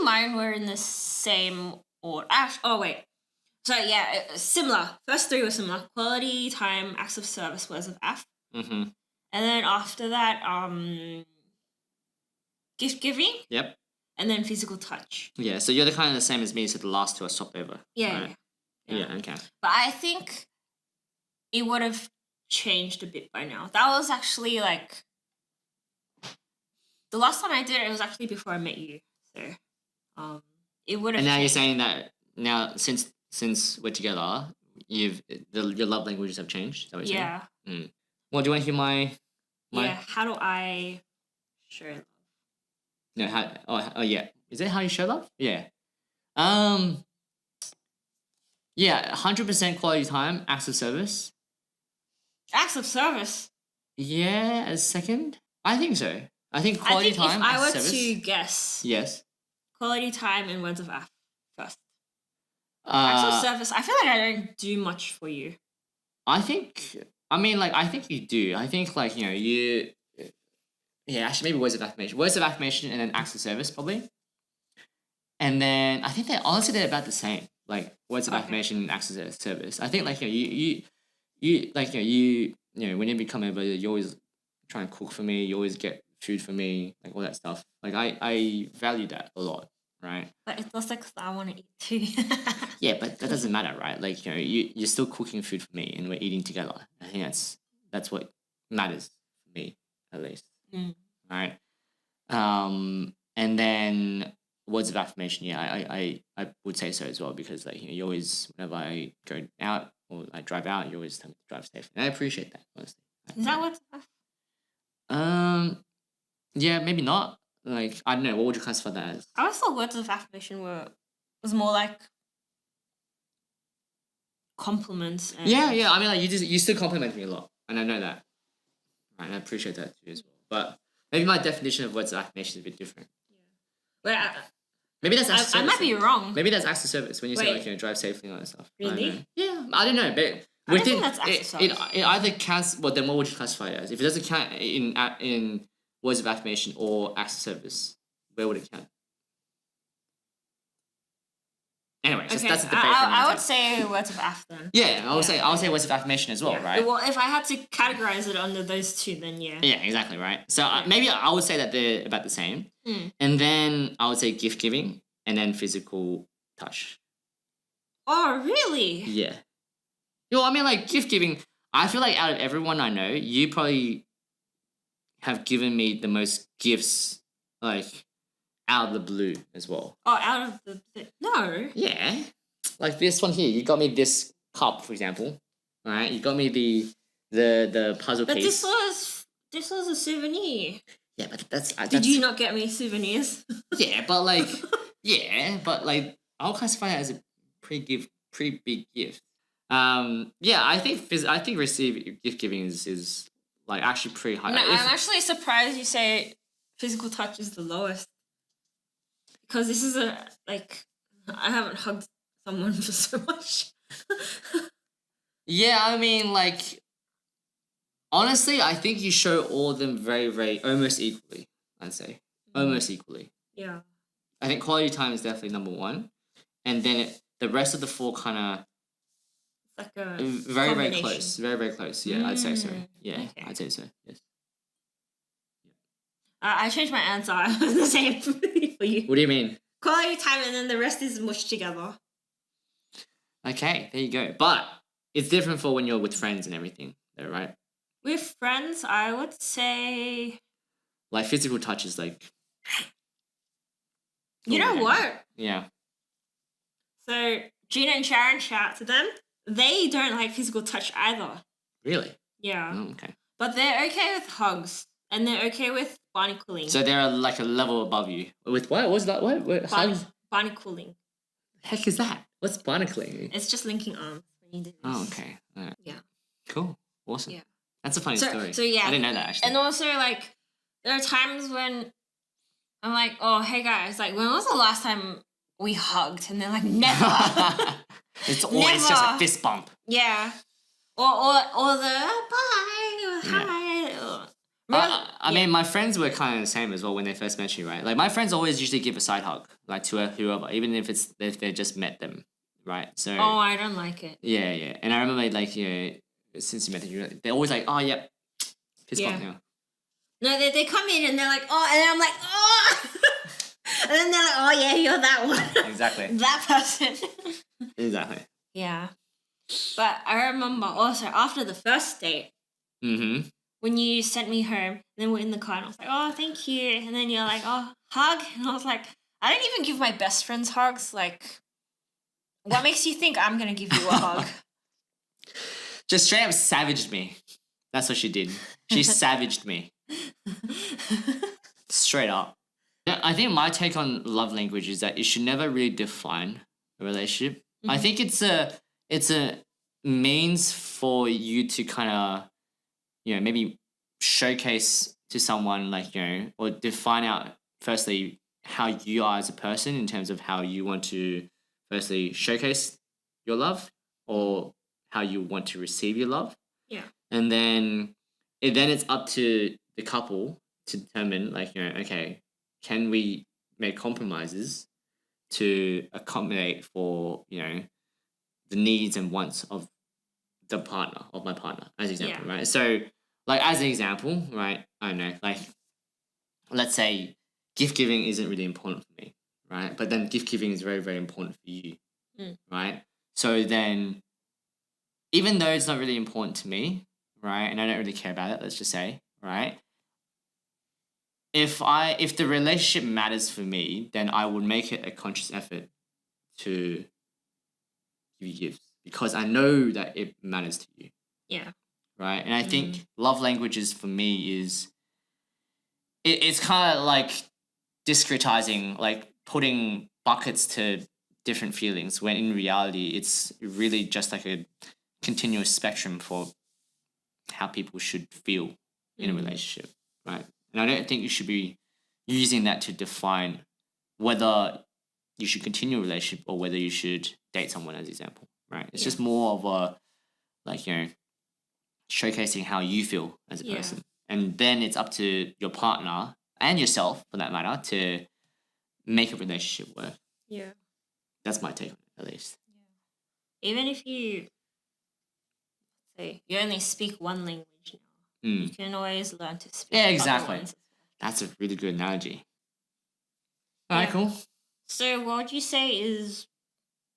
mine were in the same order. So yeah, similar. First three were similar. Quality time, acts of service, words of F. Mm-hmm. And then after that, gift giving. Yep. And then physical touch. Yeah, so you're the kind of the same as me, so the last two are swapped over. Yeah, right? yeah. Okay. But I think it would have changed a bit by now. That was actually like the last time I did it was actually before I met you. So it would have. And now changed. you're saying that now since we're together, your love languages have changed. Is that what you're saying? Yeah. Well, do you want to hear my? Yeah. How do I show love? No. How? Oh yeah. Is it how you show love? Yeah. Yeah. 100% quality time, acts of service. Acts of service. Yeah, as second. I think so. I think quality time. If I were service, to guess, yes. Quality time and words of F first. Acts of service. I feel like I don't do much for you. I think you do. I think you. Yeah, actually, maybe words of affirmation. Words of affirmation and then acts of service, probably. And then I think they're about the same. Like words of affirmation and acts of service. I think when you become over, you always try and cook for me. You always get food for me, like all that stuff. Like I value that a lot, right? But it's also because I want to eat too. Yeah, but that doesn't matter, right? Like you're still cooking food for me, and we're eating together. I think that's what matters for me, at least. Right. And then words of affirmation. Yeah, I would say so as well because you always, whenever I go out or I drive out, you always tell me to drive safe, and I appreciate that, honestly. Is that words of affirmation? Yeah, maybe not. Like I don't know. What would you classify that as? I always thought words of affirmation was more like compliments. And Yeah. I mean, you still compliment me a lot, and I know that. Right, and I appreciate that too as well. But maybe my definition of words of affirmation is a bit different. Yeah. Maybe that's acts of service. I might be wrong. Maybe that's acts of service when you say drive safely and all that stuff. Really? I don't know. But I don't think that's acts of service. It either counts. Well, then what would you classify it as? If it doesn't count in words of affirmation or acts of service, where would it count? Anyway, that's a debate. I would say words of aff then. Yeah, I would say words of affirmation as well, right? Well, if I had to categorize it under those two, then yeah. Yeah, exactly, right. So maybe I would say that they're about the same, and then I would say gift giving, and then physical touch. Oh, really? Yeah. Well, I mean, like gift giving. I feel like out of everyone I know, you probably have given me the most gifts, like out of the blue as well. Oh, out of the no. Yeah, like this one here. You got me this cup, for example. All right, you got me the puzzle but piece. But this was a souvenir. Yeah, but that's. Did you not get me souvenirs? Yeah, but I'll classify it as a pretty big gift. Yeah, I think gift giving is like actually pretty high. No, I'm actually surprised you say physical touch is the lowest. Because this is I haven't hugged someone for so much. Yeah, I mean, like, honestly, I think you show all of them very, very, almost equally, I'd say. Almost equally. Yeah. I think quality time is definitely number one. And then the rest of the four kind of... Like a very, very close. Very, very close. Yeah, I'd say so. Yeah, okay. I'd say so, yes. I changed my answer. I was the same for you. What do you mean? Quality time and then the rest is mushed together. Okay, there you go. But it's different for when you're with friends and everything, though, right? With friends, I would say... Like physical touch is like... You know what? Yeah. So Gina and Sharon, shout out to them. They don't like physical touch either. Really? Yeah. Oh, okay. But they're okay with hugs. And they're okay with barnacling. So they're like a level above you. With what? What's that? What? Barnacling. The heck is that? What's barnacling? It's just linking arms when you do this. Oh, okay. Right. Yeah. Cool. Awesome. Yeah. That's a funny story. So yeah. I didn't know that actually. And also like there are times when I'm like, oh hey guys, like when was the last time we hugged? And they're like, never. It's just a fist bump. Yeah. Or the bye or hi. I mean, my friends were kind of the same as well when they first met you, right? Like my friends always usually give a side hug, like to whoever, even if they just met them, right? So Oh, I don't like it. yeah, and I remember like since you met them, they're always like, oh yeah, fist bump now. No, they come in and they're like, oh, and I'm like, oh, and then they're like, oh yeah, you're that one. Exactly. That person. Exactly. Yeah, but I remember also after the first date. Mm-hmm. When you sent me home, and then we're in the car, and I was like, oh, thank you. And then you're like, oh, hug. And I was like, I don't even give my best friends hugs. Like, what makes you think I'm going to give you a hug? Just straight up savaged me. That's what she did. She savaged me. Straight up. Yeah, I think my take on love language is that it should never really define a relationship. Mm-hmm. I think it's a means for you to kind of, maybe showcase to someone like, or define out firstly how you are as a person in terms of how you want to firstly showcase your love or how you want to receive your love. Yeah. And then it's up to the couple to determine like, okay, can we make compromises to accommodate for, the needs and wants of my partner, as example, right? So like as an example, right? I don't know, like let's say gift giving isn't really important for me, right? But then gift giving is very, very important for you, right? So then even though it's not really important to me, right? And I don't really care about it, let's just say, right? If the relationship matters for me, then I would make it a conscious effort to give you gifts because I know that it matters to you. Yeah. Right. And I think love languages for me is it's kind of like discretizing, like putting buckets to different feelings when in reality it's really just like a continuous spectrum for how people should feel in a relationship. Right. And I don't think you should be using that to define whether you should continue a relationship or whether you should date someone as example. Right. It's just more of a like, showcasing how you feel as a person. And then it's up to your partner and yourself, for that matter, to make a relationship work. Yeah. That's my take on it, at least. Yeah. Even if you say you only speak one language now, you can always learn to speak exactly. other ones. That's a really good analogy. All right, cool. So what would you say is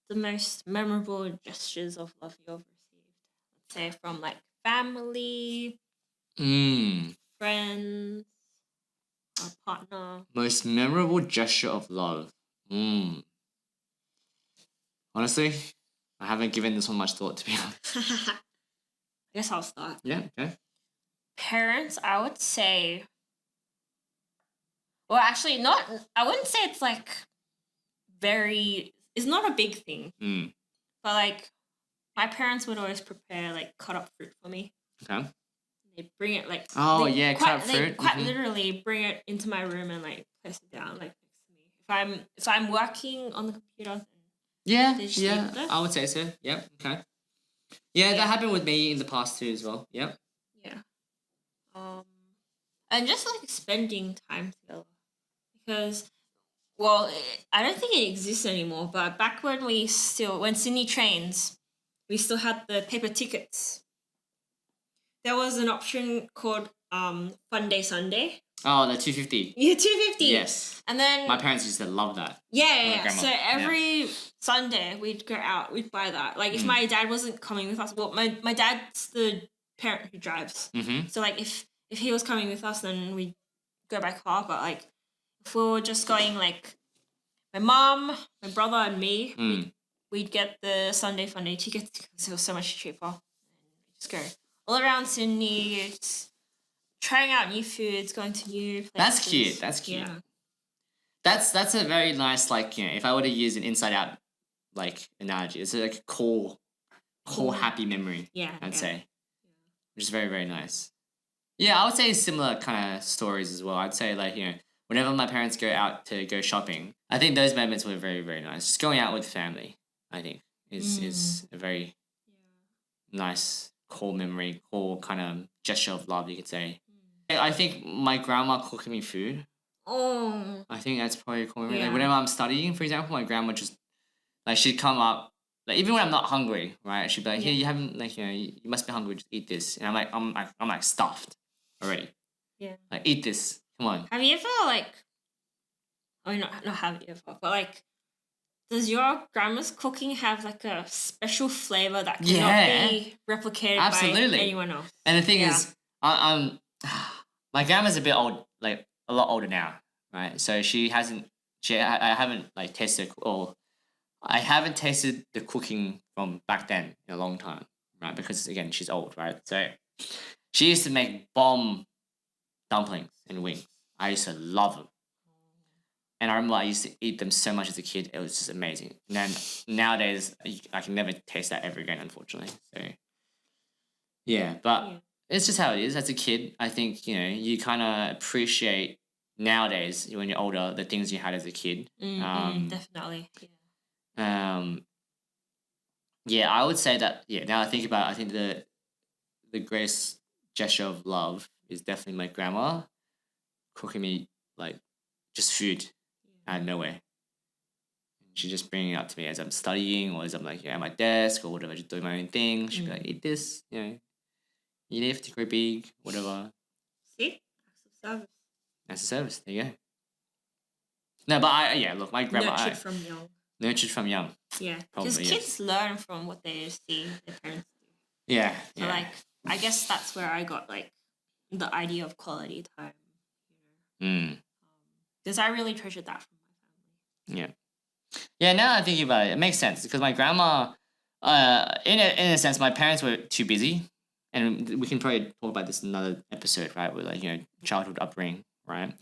the most memorable gestures of love you've received? Let's say from like family, friends, or partner. Most memorable gesture of love. Honestly, I haven't given this one much thought, to be honest. I guess I'll start. Yeah, okay. Parents, I would say. Well, actually, not. I wouldn't say it's like very. It's not a big thing. But like, my parents would always prepare like cut up fruit for me. Okay. They bring it like. Oh yeah, cut up fruit. They quite literally bring it into my room and like place it down like next to me. If I'm working on the computer. Yeah, I would say so. Yep. Okay. Yeah, that happened with me in the past too as well. Yep. Yeah. And just like spending time together, because, well, I don't think it exists anymore. But back when when Sydney trains, we still had the paper tickets. There was an option called Fun Day Sunday. Oh, the 250. Yeah, 250. Yes. And then my parents used to love that. Yeah. So every Sunday we'd go out, we'd buy that. Like if my dad wasn't coming with us, well, my dad's the parent who drives. So like if he was coming with us, then we'd go by car. But like if we were just going like my mom, my brother, and me, we'd get the Sunday Fun Day tickets because it was so much cheaper. And we just go all around Sydney. Just trying out new foods, going to new places. That's cute. Yeah. That's a very nice, like, if I were to use an inside out like analogy, it's like a core happy memory. Yeah. I'd say. Which is very, very nice. Yeah, I would say similar kind of stories as well. I'd say like, whenever my parents go out to go shopping, I think those moments were very, very nice. Just going out with family, I think, is a very nice core memory, core kind of gesture of love, you could say. I think my grandma cooking me food. Oh. I think that's probably cool. Yeah. Like whenever I'm studying, for example, my grandma just like she'd come up like even when I'm not hungry, right? She'd be like, "Here, you haven't like you must be hungry. Just eat this." And I'm like stuffed already. Yeah. Like eat this. Come on. Have you ever like? I mean, not have you ever, but like, does your grandma's cooking have like a special flavor that cannot be replicated Absolutely. by anyone else? And the thing is, I'm my grandma's a bit old, like a lot older now, right? So she hasn't. I haven't like tasted or I haven't tasted the cooking from back then in a long time, right? Because again, she's old, right? So she used to make bomb dumplings and wings. I used to love them. And I remember I used to eat them so much as a kid. It was just amazing. And then nowadays, I can never taste that ever again, unfortunately. So, yeah. But it's just how it is. As a kid, I think, you kind of appreciate nowadays, when you're older, the things you had as a kid. Definitely. Yeah, I would say that, now I think about it, I think the greatest gesture of love is definitely my grandma cooking me, like, just food out of nowhere. She just bringing it up to me as I'm studying or as I'm like at my desk or whatever, just doing my own thing. She'd be like, eat this, eat it to grow big, whatever. See? Acts of service. That's a service. There you go. No, but look, my grandma. Nurtured from young. Nurtured from young. Yeah. Because kids learn from what they see their parents do. Yeah. So, like, I guess that's where I got, like, the idea of quality time. Because I really treasured that from my family. Yeah. Yeah, now I'm thinking about it, it makes sense because my grandma, in a sense, my parents were too busy, and we can probably talk about this in another episode, right? With like childhood upbringing, right?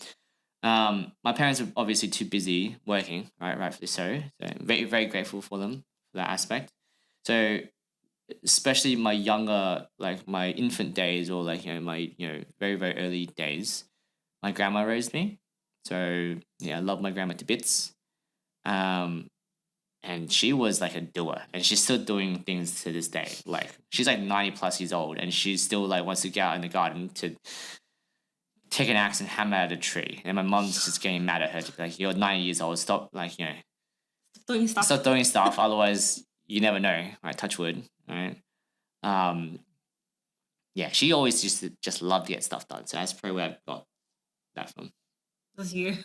My parents were obviously too busy working, right? Rightfully so. So very very grateful for them for that aspect. So especially my younger, like my infant days, or like my very very early days, my grandma raised me. So yeah, I love my grandma to bits. And she was like a doer, and she's still doing things to this day. Like she's like 90 plus years old, and she still like wants to get out in the garden to take an axe and hammer at a tree. And my mom's just getting mad at her to be like, "You're 90 years old. Stop doing stuff. Stop doing stuff. Otherwise, you never know." Right? Touch wood. Right. Yeah, she always used to just love to get stuff done. So that's probably where I got that from. That's you.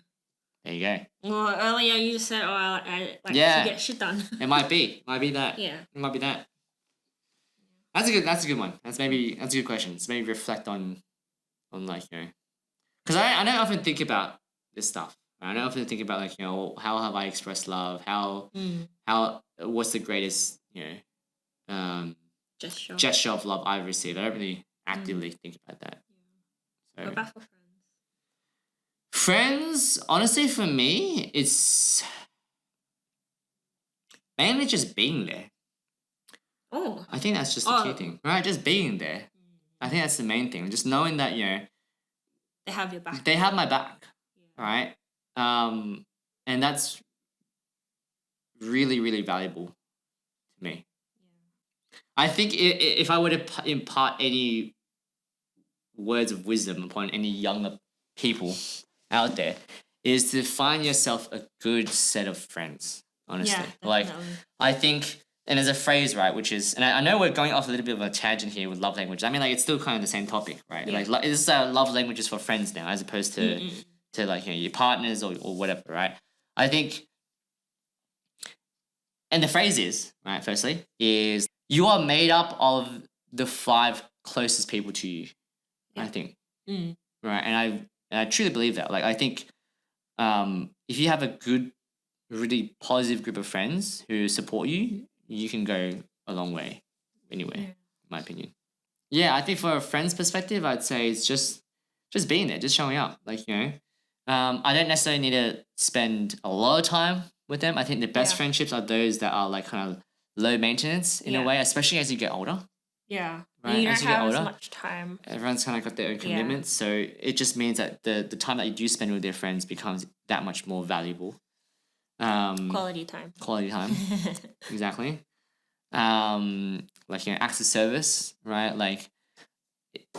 There you go. Well, earlier you just said, I like to get shit done. It might be that. Yeah. It might be that. That's a good one. That's a good question. Let's maybe reflect on like, because I don't often think about this stuff. I don't often think about like, how have I expressed love? How what's the greatest, gesture of love I've received? I don't really actively think about that. So. What about for friends? Friends, honestly, for me, it's mainly just being there. Oh. I think that's just the key thing, right? Just being there. I think that's the main thing. Just knowing that, they have your back. They have my back, right? And that's really, really valuable to me. Yeah. I think if I were to impart any words of wisdom upon any younger people out there, is to find yourself a good set of friends, honestly. Yeah, like, I think, and there's a phrase, right, which is, and I know we're going off a little bit of a tangent here with love language. I mean, like, it's still kind of the same topic, right? Yeah. Like, this is love languages for friends now, as opposed to like, your partners or whatever, right? I think, and the phrase is, right, firstly, is you are made up of the 5 closest people to you, I think. Right, and I truly believe that. Like, I think if you have a good, really positive group of friends who support you, you can go a long way anywhere, in my opinion. Yeah, I think for a friend's perspective, I'd say it's just being there, just showing up. Like, I don't necessarily need to spend a lot of time with them. I think the best friendships are those that are like kind of low maintenance in a way, especially as you get older. Yeah. Right? You don't have as much time. Everyone's kind of got their own commitments. So it just means that the time that you do spend with their friends becomes that much more valuable. Quality time. Exactly. Like, acts of service, right? Like,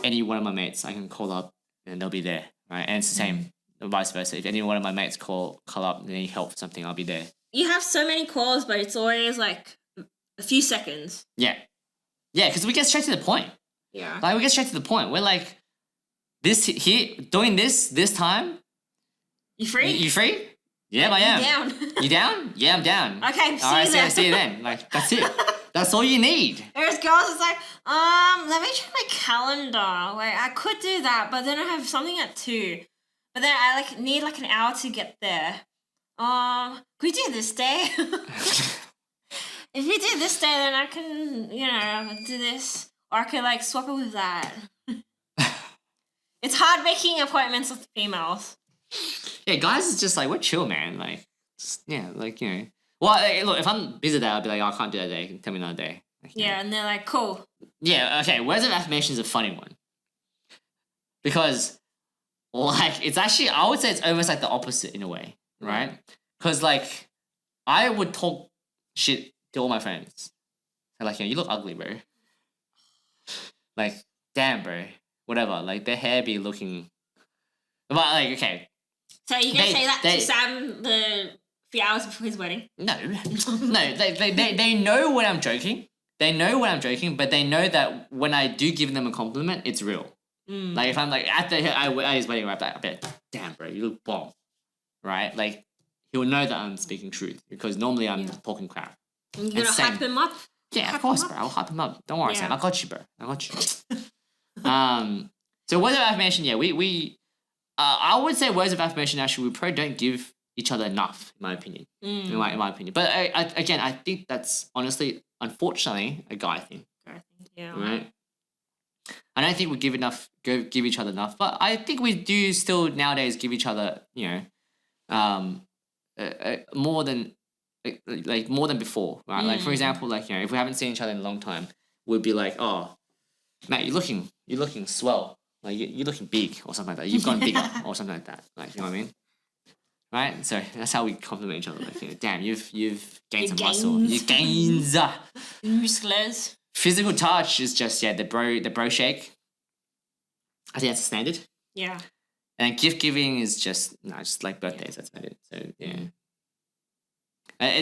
any one of my mates I can call up and they'll be there, right? And it's the same, vice versa. If any one of my mates call up and need help for something, I'll be there. You have so many calls, but it's always like a few seconds. Yeah, because we get straight to the point. Yeah, like we get straight to the point. We're like, doing this time. You free? You free? Yeah, I am. You down? You down? Yeah, I'm down. Okay, all right, see you then. Like that's it. That's all you need. There's girls that's like, let me check my calendar. Like I could do that, but then I have something at 2. But then I like need like an hour to get there. Can we do this day? If we do this day, then I can, do this. Or I could like swap it with that. It's hard making appointments with females. Yeah, guys is just like, we're chill, man. Like, Well, look, if I'm busy that, I'll be like, I can't do that day. Tell me another day. Like, yeah, and they're like, cool. Yeah, okay. Words of affirmation is a funny one. Because, like, it's actually, I would say it's almost like the opposite in a way, right? Because, like, I would talk shit to all my friends. Like, you look ugly, bro. Like, damn, bro. Whatever. Like, their hair be looking... But, like, okay. So you gonna say that to Sam the few hours before his wedding? No. They know when I'm joking. They know when I'm joking, but they know that when I do give them a compliment, it's real. Like, if I'm, like, at his wedding, right, I'll be like, damn, bro, you look bomb. Right? Like, he'll know that I'm speaking truth because normally I'm talking crap. You're gonna hype him up? Yeah, of course, bro. I'll hype him up. Don't worry, Sam. I got you, bro. I got you. So words of affirmation, I would say words of affirmation, actually, we probably don't give each other enough, in my opinion. In my opinion. But I think that's honestly, unfortunately, a guy thing. Yeah. Right? I don't think we give each other enough, but I think we do still nowadays give each other, more than before, right? Like, for example, like, if we haven't seen each other in a long time, we'd be like, oh, mate, you're looking swell. Like, you're looking big or something like that. You've gotten bigger or something like that. Like, you know what I mean? Right? So that's how we compliment each other. Like, damn, you've gained some muscle. You gains. Muscles. Physical touch is just, the bro shake. I think that's standard. Yeah. And gift giving is just like birthdays. That's about it. So, yeah.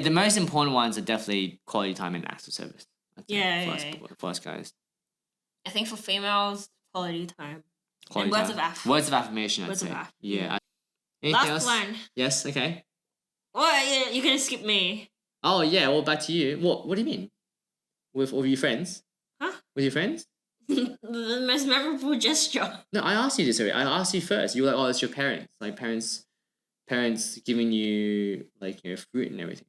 The most important ones are definitely quality time and acts of service. For us guys. I think for females, quality time. Quality and time. Words of affirmation, I'd say. Yeah. Last else? one. Yes, okay. Well, you're going to skip me. Oh, yeah, well, back to you. What do you mean? With your friends? Huh? With your friends? The most memorable gesture. No, I asked you this already. I asked you first. You were like, oh, it's your parents. Like, parents giving you, like, fruit and everything.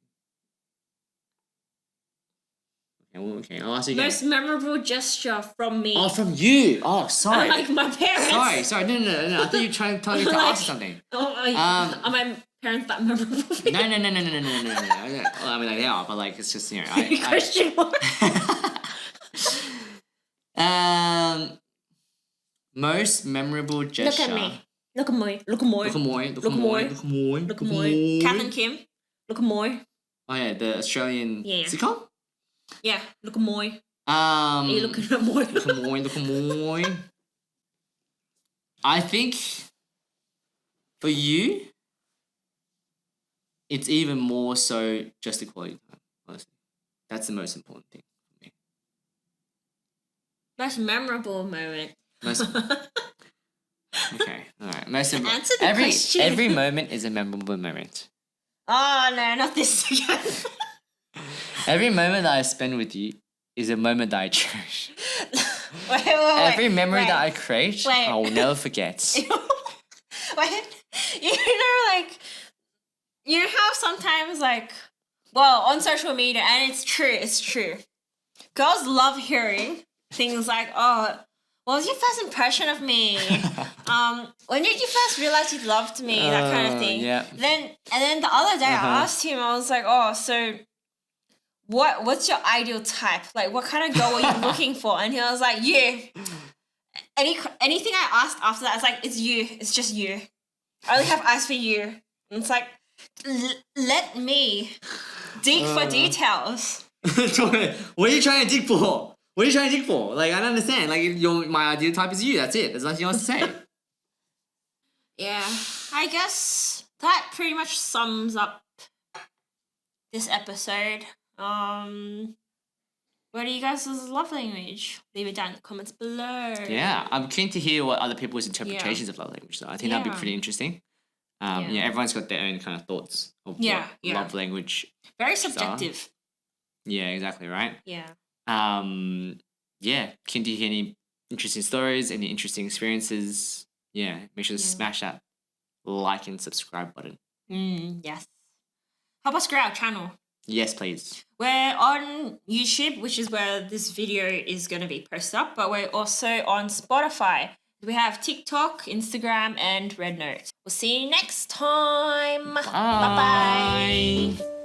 Okay, I'll ask you again. Most memorable gesture from me. Oh, from you. Oh, sorry. Like my parents. Sorry. No. I thought you were trying to tell me to ask something. Are my parents that memorable for you? No. Well, I mean, like, they are, but, like, it's just, Question mark. Most memorable gesture. Look at me. Look at me. Kath and Kim. Look at me. Oh, yeah, the Australian sitcom? Yeah, look at me. Are you looking at me? Look at me. I think for you, it's even more so just the quality time, honestly. That's the most important thing for me. Most memorable moment. Okay, all right. Answer the question. Every moment is a memorable moment. Oh, no, not this again. Every moment that I spend with you is a moment that I cherish. Wait. Every memory that I create, I will never forget. Wait, you know how sometimes, on social media, and it's true. Girls love hearing things like, oh, what was your first impression of me? When did you first realize you loved me? That kind of thing. Yeah. Then the other day I asked him, I was like, oh, so what's your ideal type? Like, what kind of girl are you looking for? And he was like, you. Anything I asked after that, it's like, it's you. It's just you. I only have eyes for you. And it's like, let me dig for details. What are you trying to dig for? Like, I don't understand. Like, my ideal type is you. That's it. There's nothing else to say. Yeah, I guess that pretty much sums up this episode. What are you guys' love language? Leave it down in the comments below. Yeah, I'm keen to hear what other people's interpretations of love language are. I think that'd be pretty interesting. Yeah, everyone's got their own kind of thoughts of what love language. Very subjective. Yeah, exactly right. Yeah. Yeah, keen to hear any interesting stories, any interesting experiences. Yeah, make sure to smash that like and subscribe button. Yes. Help us grow our channel. Yes, please. We're on YouTube, which is where this video is going to be posted up, but we're also on Spotify. We have TikTok, Instagram, and Red Note. We'll see you next time. Bye. Bye-bye.